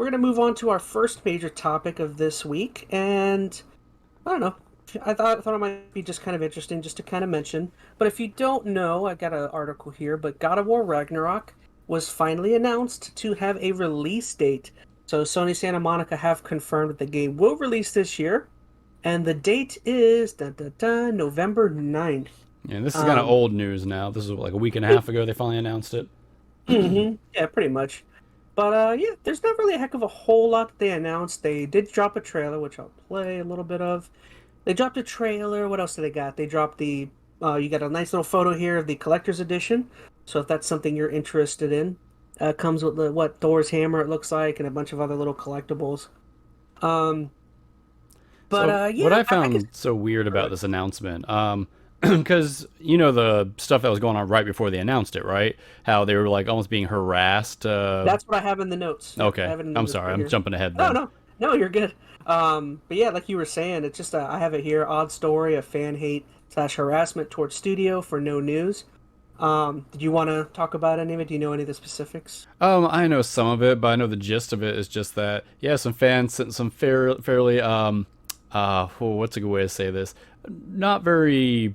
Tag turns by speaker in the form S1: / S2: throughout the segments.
S1: we're going to move on to our first major topic of this week. And I don't know. I thought it might be just kind of interesting just to kind of mention. But if you don't know, I got an article here, but God of War Ragnarok was finally announced to have a release date. So Sony Santa Monica have confirmed that the game will release this year. And the date is November 9th.
S2: Yeah, this is kind of old news now. This is like a week and a half ago they finally announced it.
S1: Yeah, pretty much. But yeah, there's not really a heck of a whole lot that they announced. They did drop a trailer, which I'll play a little bit of. They dropped a trailer. What else did they got? They dropped the. You got a nice little photo here of the collector's edition. So if that's something you're interested in, comes with what Thor's hammer it looks like and a bunch of other little collectibles. Um, but yeah,
S2: what I found so weird about this announcement, because you know the stuff that was going on right before they announced it, right? How they were like almost being harassed.
S1: That's what I have in the notes.
S2: Okay,
S1: I'm
S2: sorry, I'm jumping ahead.
S1: No,
S2: Then.
S1: no, you're good. But yeah, like you were saying, it's just I have it here. Odd story of fan hate / harassment towards studio for no news. Did you want to talk about any of it? Do you know any of the specifics?
S2: I know some of it, but I know the gist of it is just that some fans sent some fairly what's a good way to say this? Not very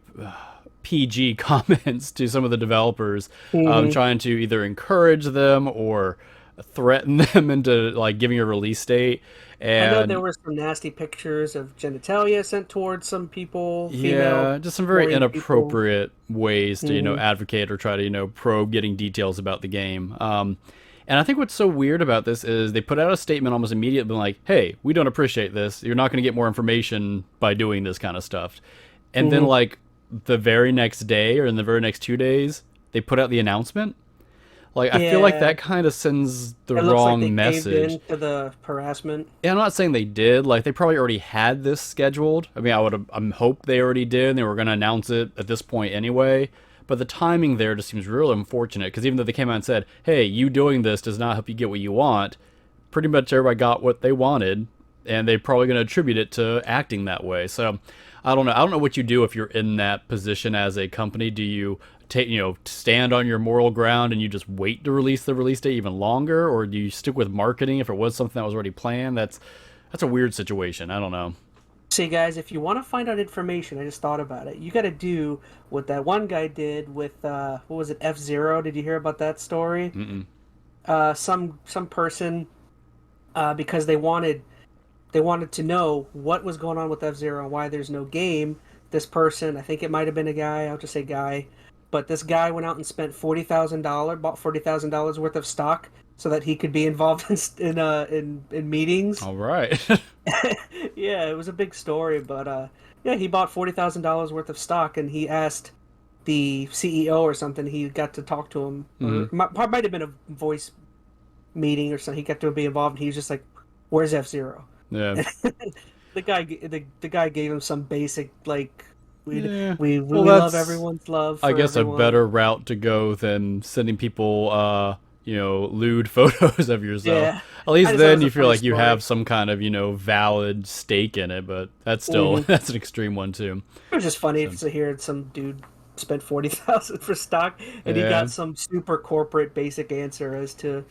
S2: PG comments to some of the developers, trying to either encourage them or threaten them into like giving a release date. And
S1: I know there were some nasty pictures of genitalia sent towards some people.
S2: Yeah, just some very inappropriate
S1: people.
S2: Ways to advocate or try to probe getting details about the game. And I think what's so weird about this is they put out a statement almost immediately like, hey, we don't appreciate this. You're not going to get more information by doing this kind of stuff. And then like the very next day or in the very next 2 days, they put out the announcement. Like, I feel like that kind of sends the wrong message.
S1: Into the harassment.
S2: Yeah, I'm not saying they did. Like, they probably already had this scheduled. I mean, I hope they already did, and they were going to announce it at this point anyway. But the timing there just seems real unfortunate, because even though they came out and said, hey, you doing this does not help you get what you want, pretty much everybody got what they wanted, and they're probably going to attribute it to acting that way. So, I don't know. I don't know what you do if you're in that position as a company. Do you stand on your moral ground and you just wait to release the release date even longer, or do you stick with marketing if it was something that was already planned? That's a weird situation. I don't know.
S1: See, guys, if you want to find out information, I just thought about it. You got to do what that one guy did with what was it, F-Zero? Did you hear about that story? Some person because they wanted to know what was going on with F-Zero and why there's no game. This person, I think it might have been a guy. I'll just say guy. But this guy went out and spent bought $40,000 worth of stock so that he could be involved in meetings.
S2: All right.
S1: Yeah, it was a big story, but yeah, he bought $40,000 worth of stock, and he asked the CEO or something. He got to talk to him. Or might have been a voice meeting or something. He got to be involved, and he was just like, "Where's F-Zero?"
S2: Yeah.
S1: the guy gave him some basic like. We love everyone's love.
S2: I guess
S1: everyone.
S2: A better route to go than sending people, lewd photos of yourself.
S1: Yeah.
S2: At least then you feel like you have some kind of, valid stake in it. But that's still that's an extreme one too.
S1: It was just funny to hear some dude spent $40,000 for stock, and he got some super corporate basic answer as to.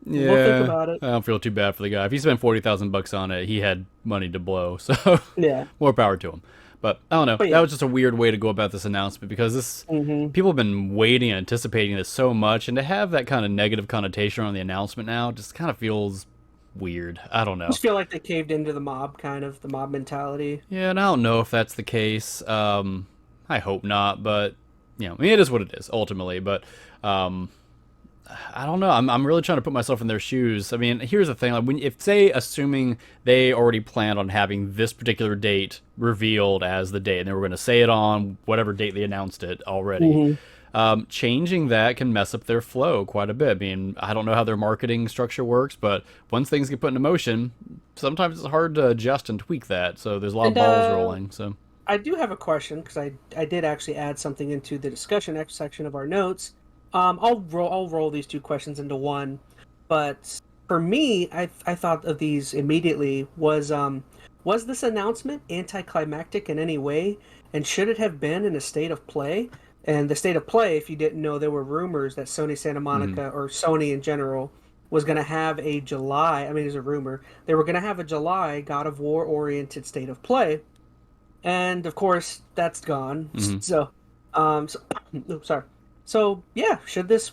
S2: Yeah,
S1: we'll think about it.
S2: I don't feel too bad for the guy. If he spent $40,000 on it, he had money to blow. So
S1: yeah,
S2: more power to him. But I don't know. That was just a weird way to go about this announcement, because this people have been waiting and anticipating this so much, and to have that kind of negative connotation on the announcement now just kind of feels weird. I don't know.
S1: I just feel like they caved into the mob mentality.
S2: Yeah, and I don't know if that's the case. I hope not, but it is what it is ultimately. But I don't know. I'm really trying to put myself in their shoes. I mean, here's the thing: like, assuming they already planned on having this particular date revealed as the date, and they were going to say it on whatever date they announced it already, changing that can mess up their flow quite a bit. I mean, I don't know how their marketing structure works, but once things get put into motion, sometimes it's hard to adjust and tweak that. So there's a lot of balls rolling. So
S1: I do have a question, because I did actually add something into the discussion section of our notes. I'll roll these two questions into one, but for me, I thought of these immediately. Was this announcement anticlimactic in any way, and should it have been in a state of play? And the state of play, if you didn't know, there were rumors that Sony Santa Monica or Sony in general was going to have a July, I mean, it's a rumor, they were going to have a July God of War oriented state of play. And of course, that's gone.
S2: Mm-hmm.
S1: Sorry. So yeah,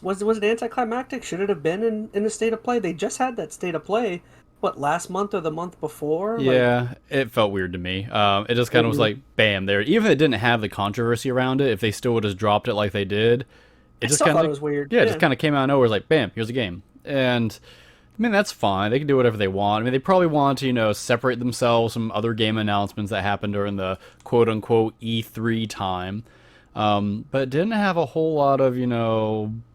S1: was it anticlimactic? Should it have been in the state of play? They just had that state of play, what, last month or the month before?
S2: Yeah, it felt weird to me. It just kind of was like, bam, there. Even if it didn't have the controversy around it, if they still would have dropped it like they did,
S1: I
S2: just
S1: still
S2: kind
S1: thought
S2: of
S1: it was weird.
S2: Yeah, it just kind of came out of nowhere. It was like, bam, here's a game. And I mean, that's fine. They can do whatever they want. I mean, they probably want to, separate themselves from other game announcements that happened during the quote unquote E3 time. But it didn't have a whole lot of,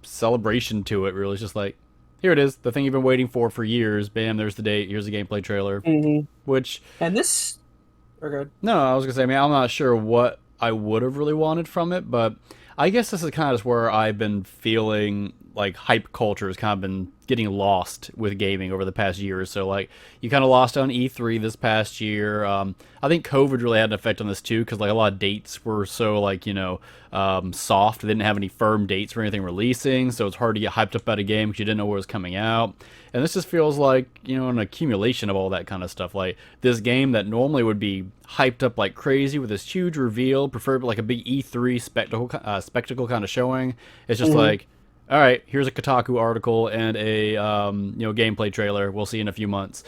S2: celebration to it, really. It's just like, here it is, the thing you've been waiting for years. Bam, there's the date. Here's the gameplay trailer.
S1: Mm-hmm.
S2: Which.
S1: And this. Or good.
S2: No, I was going to say, I mean, I'm not sure what I would have really wanted from it, but I guess this is kind of just where I've been feeling like hype culture has kind of been getting lost with gaming over the past year or so. Like, you kind of lost on E3 this past year. I think COVID really had an effect on this too, because like a lot of dates were so like, soft. They didn't have any firm dates for anything releasing, so it's hard to get hyped up about a game because you didn't know what was coming out. And this just feels like, an accumulation of all that kind of stuff. Like, this game that normally would be hyped up like crazy with this huge reveal, preferably like a big E3 spectacle kind of showing. It's just like, all right, here's a Kotaku article and a gameplay trailer. We'll see in a few months.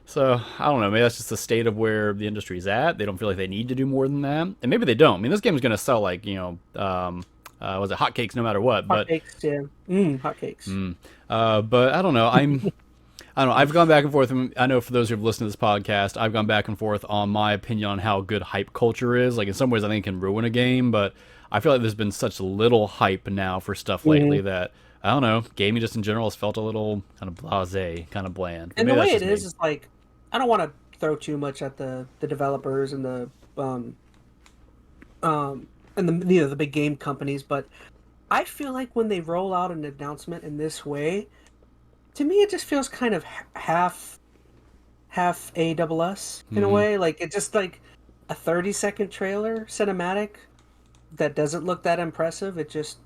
S2: So, I don't know. Maybe that's just the state of where the industry's at. They don't feel like they need to do more than that. And maybe they don't. I mean, this game is going to sell like, was it hotcakes no matter what?
S1: Hotcakes, yeah. Hotcakes.
S2: But I don't know. I don't know. I've gone back and forth. I know for those who've listened to this podcast, I've gone back and forth on my opinion on how good hype culture is. Like, in some ways, I think it can ruin a game, but I feel like there's been such little hype now for stuff lately that, I don't know, gaming just in general has felt a little kind of blasé, kind of bland.
S1: And the way it is like, I don't want to throw too much at the developers and the the big game companies, but I feel like when they roll out an announcement in this way, to me it just feels kind of half AWS in a way. Like, it's just like a 30-second trailer cinematic that doesn't look that impressive. It just,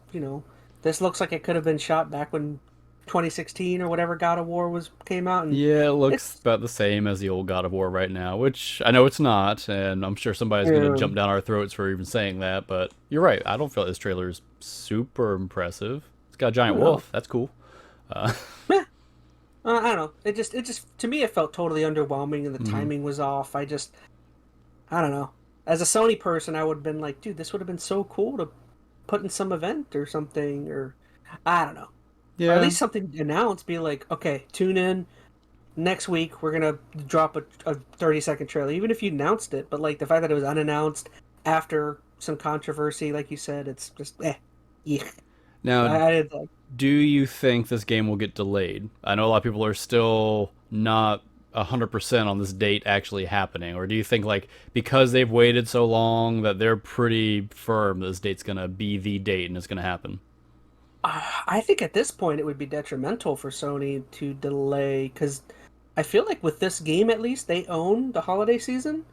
S1: this looks like it could have been shot back when 2016 or whatever God of War came out. And
S2: yeah, it looks about the same as the old God of War right now, which I know it's not, and I'm sure somebody's going to jump down our throats for even saying that, but you're right. I don't feel like this trailer is super impressive. It's got a giant wolf. That's cool.
S1: I don't know. It just to me it felt totally underwhelming, and the timing was off. I don't know. As a Sony person, I would have been like, dude, this would have been so cool to put in some event or something, or I don't know.
S2: Yeah.
S1: Or at least something announced, be like, okay, tune in next week. We're gonna drop a 30-second trailer, even if you announced it. But like the fact that it was unannounced after some controversy, like you said, it's just yeah.
S2: Now, do you think this game will get delayed? I know a lot of people are still not 100% on this date actually happening, or do you think like because they've waited so long that they're pretty firm that this date's gonna be the date and it's gonna happen?
S1: I think at this point it would be detrimental for Sony to delay, because I feel like with this game at least they own the holiday season.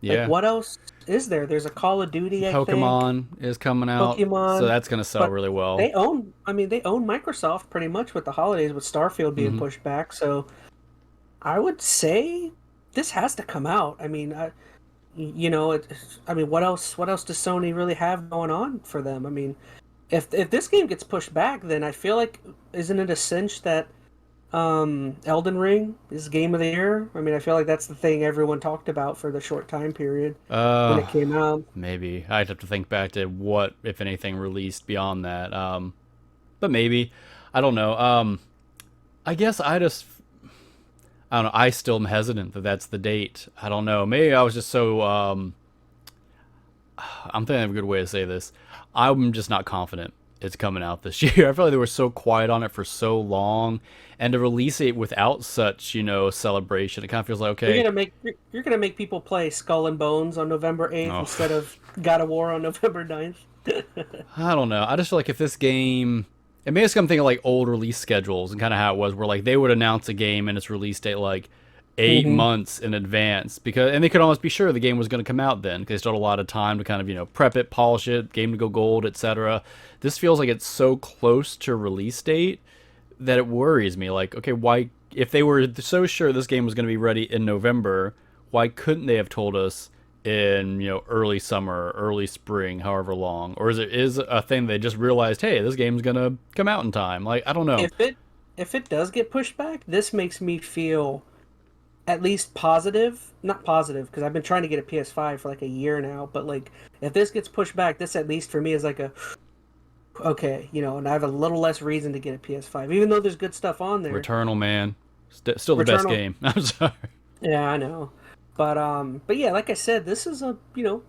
S2: Yeah.
S1: Like, what else is there? There's a Call of Duty.
S2: Pokemon is coming out, so that's gonna sell really well.
S1: They own Microsoft pretty much with the holidays, with Starfield being pushed back. So I would say this has to come out. I mean, what else does Sony really have going on for them? I mean, if this game gets pushed back, then I feel like, isn't it a cinch that Elden Ring is Game of the Year? I mean, I feel like that's the thing everyone talked about for the short time period when it came out.
S2: Maybe I'd have to think back to what, if anything, released beyond that. But maybe, I don't know. I guess I don't know. I still am hesitant that that's the date. I don't know. Maybe I was just so. I'm thinking of a good way to say this. I'm just not confident it's coming out this year. I feel like they were so quiet on it for so long, and to release it without such, celebration, it kind of feels like, okay,
S1: you're gonna make people play Skull and Bones on November 8th instead of God of War on November 9th.
S2: I don't know. I just feel like if this game, it made us come think of like old release schedules and kind of how it was, where like they would announce a game and its release date like 8 months in advance, and they could almost be sure the game was going to come out then, because they still had a lot of time to kind of prep it, polish it, game to go gold, etc. This feels like it's so close to release date that it worries me. Like, okay, why, if they were so sure this game was going to be ready in November, why couldn't they have told us in, early summer, early spring, however long? Or is a thing they just realized, hey, this game's going to come out in time? Like, I don't know.
S1: If it does get pushed back, this makes me feel at least positive. Not positive, because I've been trying to get a PS5 for like a year now, but like if this gets pushed back, this at least for me is like a okay, and I have a little less reason to get a PS5, even though there's good stuff on there.
S2: Returnal, man. Still the best game. I'm sorry.
S1: Yeah, I know. But yeah, like I said, this is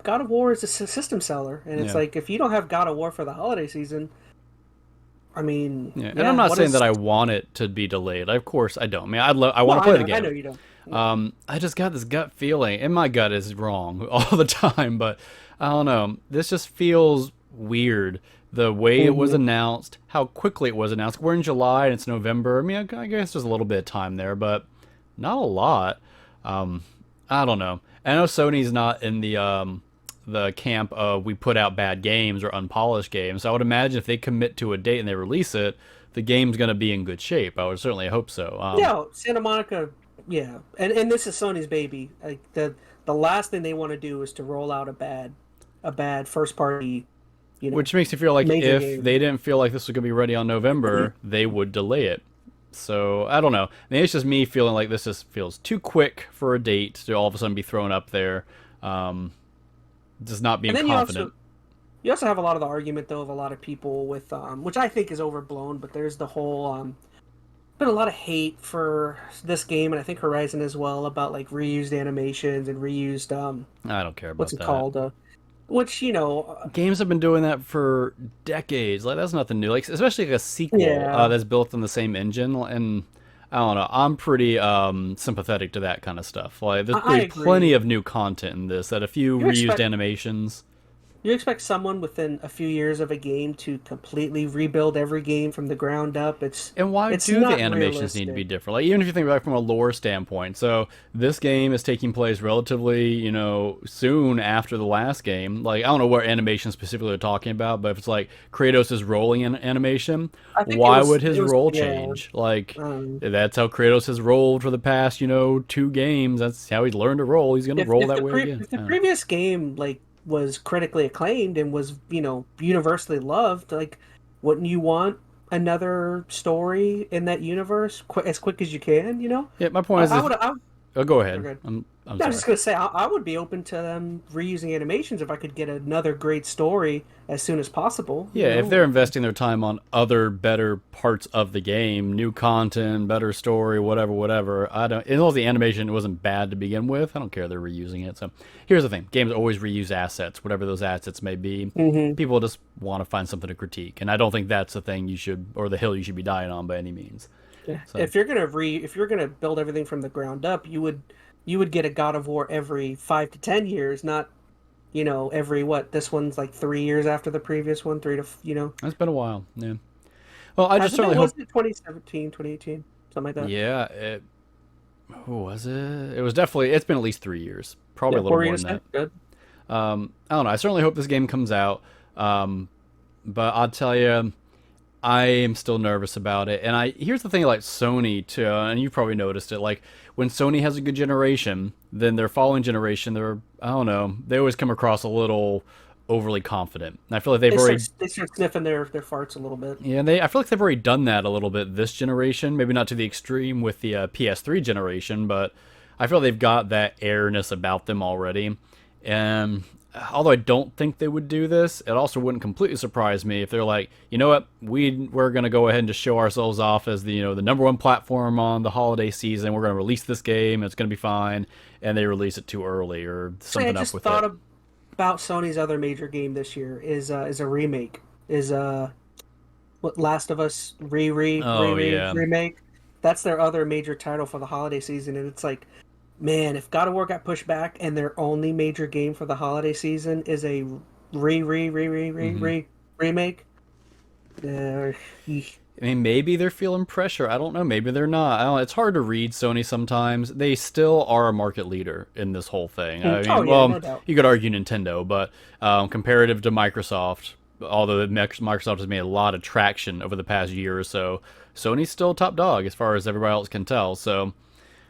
S1: God of War is a system seller, and it's like if you don't have God of War for the holiday season, I mean,
S2: and I'm not saying that I want it to be delayed. Of course, I don't. I mean, I want to play the game.
S1: I know you don't.
S2: I just got this gut feeling, and my gut is wrong all the time, but I don't know. This just feels weird. The way it was announced, how quickly it was announced. We're in July and it's November. I mean, I guess there's a little bit of time there, but not a lot. I don't know. I know Sony's not in the camp of we put out bad games or unpolished games. So I would imagine if they commit to a date and they release it, the game's going to be in good shape. I would certainly hope so.
S1: Yeah, Santa Monica, yeah. And this is Sony's baby. Like the last thing they want to do is to roll out a bad first party.
S2: Which makes me feel like if
S1: game.
S2: they didn't feel like this was going to be ready on November, they would delay it. So, I don't know. Maybe it's just me feeling like this just feels too quick for a date to all of a sudden be thrown up there. Just not being confident.
S1: You also have a lot of the argument, though, of a lot of people with, which I think is overblown, but there's the whole, been a lot of hate for this game, and I think Horizon as well, about, like, reused animations and reused,
S2: I don't care about
S1: what's it
S2: that.
S1: called? Which,
S2: games have been doing that for decades. Like, that's nothing new. Like, especially like a sequel that's built on the same engine. And I don't know. I'm pretty sympathetic to that kind of stuff. Like, there's plenty of new content in this. That a few reused animations.
S1: You expect someone within a few years of a game to completely rebuild every game from the ground up.
S2: And why do the animations need to be different? Like, even if you think about it from a lore standpoint. So this game is taking place relatively, soon after the last game. Like, I don't know what animation specifically they're talking about, but if it's like Kratos' rolling animation, why would his role change? Like, that's how Kratos has rolled for the past, 2 games. That's how he's learned to roll. He's going to roll that way again.
S1: If the previous game, like, was critically acclaimed and was, universally loved, like, wouldn't you want another story in that universe as quick as you can,
S2: Yeah, my point is... go ahead. I'm
S1: I was just going to say, I would be open to them reusing animations if I could get another great story as soon as possible.
S2: Yeah, if they're investing their time on other better parts of the game, new content, better story, whatever. As long as the animation wasn't bad to begin with, I don't care they're reusing it. So here's the thing. Games always reuse assets, whatever those assets may be. People just want to find something to critique. And I don't think that's the thing or the hill you should be dying on by any means.
S1: Yeah. So. If you're gonna build everything from the ground up, you would get a God of War every 5 to 10 years, not every this one's like 3 years after the previous one, 3 to
S2: It's been a while, yeah. Well, I just certainly hope
S1: 2017, 2018, something like that.
S2: Yeah, was it? It was definitely. It's been at least 3 years, probably a little more than that.
S1: Good.
S2: I don't know. I certainly hope this game comes out, but I'll tell you, I am still nervous about it. And here's the thing, like Sony too, and you've probably noticed it. Like when Sony has a good generation, then their following generation, I don't know, they always come across a little overly confident. And I feel like they
S1: start sniffing their farts a little bit.
S2: Yeah, I feel like they've already done that a little bit this generation. Maybe not to the extreme with the PS3 generation, but I feel they've got that airness about them already. And although I don't think they would do this, it also wouldn't completely surprise me if they're like, you know what, we're going to go ahead and just show ourselves off as the the number one platform on the holiday season. We're going to release this game. It's going to be fine, and they release it too early or something up with it. I just thought
S1: about Sony's other major game this year is a remake. What Last of Us remake. That's their other major title for the holiday season, and it's like, man, if God of War got pushed back and their only major game for the holiday season is a remake,
S2: I mean, maybe they're feeling pressure. I don't know. Maybe they're not. I don't know. It's hard to read Sony sometimes. They still are a market leader in this whole thing. I mean,
S1: no doubt.
S2: You could argue Nintendo, but comparative to Microsoft, although Microsoft has made a lot of traction over the past year or so, Sony's still top dog as far as everybody else can tell. So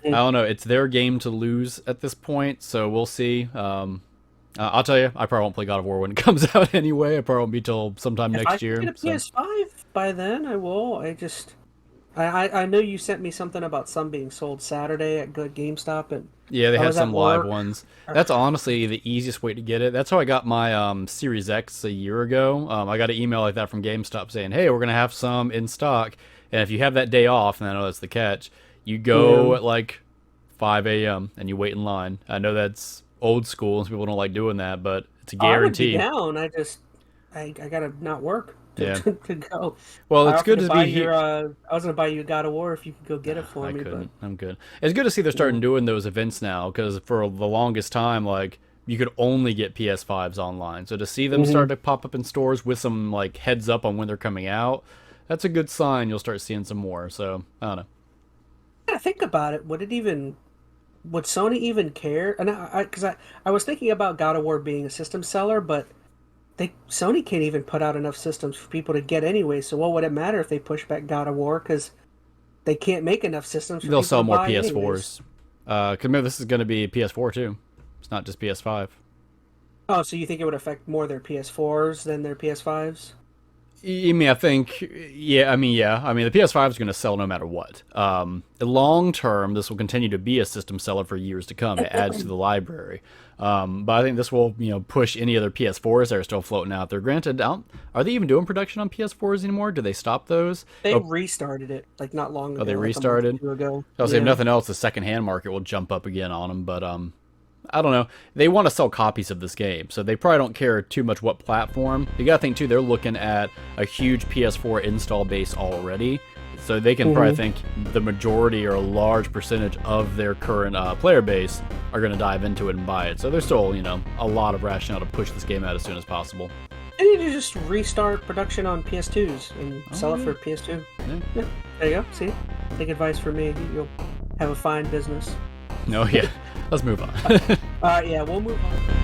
S2: I don't know. It's their game to lose at this point, so we'll see. I'll tell you, I probably won't play God of War when it comes out anyway. It probably won't be till sometime next year.
S1: If I get a PS5 by then, I will. I know you sent me something about some being sold Saturday at GameStop, and
S2: yeah, they had some live ones. That's honestly the easiest way to get it. That's how I got my Series X a year ago. I got an email like that from GameStop saying, "Hey, we're gonna have some in stock, and if you have that day off, and I know that's the catch, you go at like 5 a.m. and you wait in line." I know that's old school, and people don't like doing that, but it's a guarantee.
S1: I would be down. I gotta not work. To go.
S2: Well, it's good to be here.
S1: I was gonna buy you God of War if you could go get it for me.
S2: But I'm good. It's good to see they're starting doing those events now, because for the longest time, like, you could only get PS5s online. So to see them start to pop up in stores with some like heads up on when they're coming out, that's a good sign. You'll start seeing some more. So I don't know.
S1: Yeah, think about it. Would Sony even care? And because I was thinking about God of War being a system seller, but Sony can't even put out enough systems for people to get anyway. So what would it matter if they push back God of War? Because they can't make enough systems.
S2: They'll sell more PS4s. Because maybe this is going to be PS4 too. It's not just PS5.
S1: Oh, so you think it would affect more their PS4s than their PS5s?
S2: I mean, I think, yeah. I mean, the PS5 is going to sell no matter what. Long term, this will continue to be a system seller for years to come. It adds to the library. But I think this will, push any other PS4s that are still floating out there. Granted, are they even doing production on PS4s anymore? Do they stop those?
S1: They restarted it like not long ago.
S2: Oh, they restarted?
S1: Like a month or two ago.
S2: I'll say if nothing else, the secondhand market will jump up again on them. But I don't know. They want to sell copies of this game, so they probably don't care too much what platform. You got to think too, they're looking at a huge PS4 install base already. So they can probably think the majority or a large percentage of their current player base are going to dive into it and buy it. So there's still, a lot of rationale to push this game out as soon as possible.
S1: They need to just restart production on PS2s and sell it for PS2. Yeah. There you go. See? Take advice from me. You'll have a fine business.
S2: No, yeah. Let's move on.
S1: Yeah, we'll move on.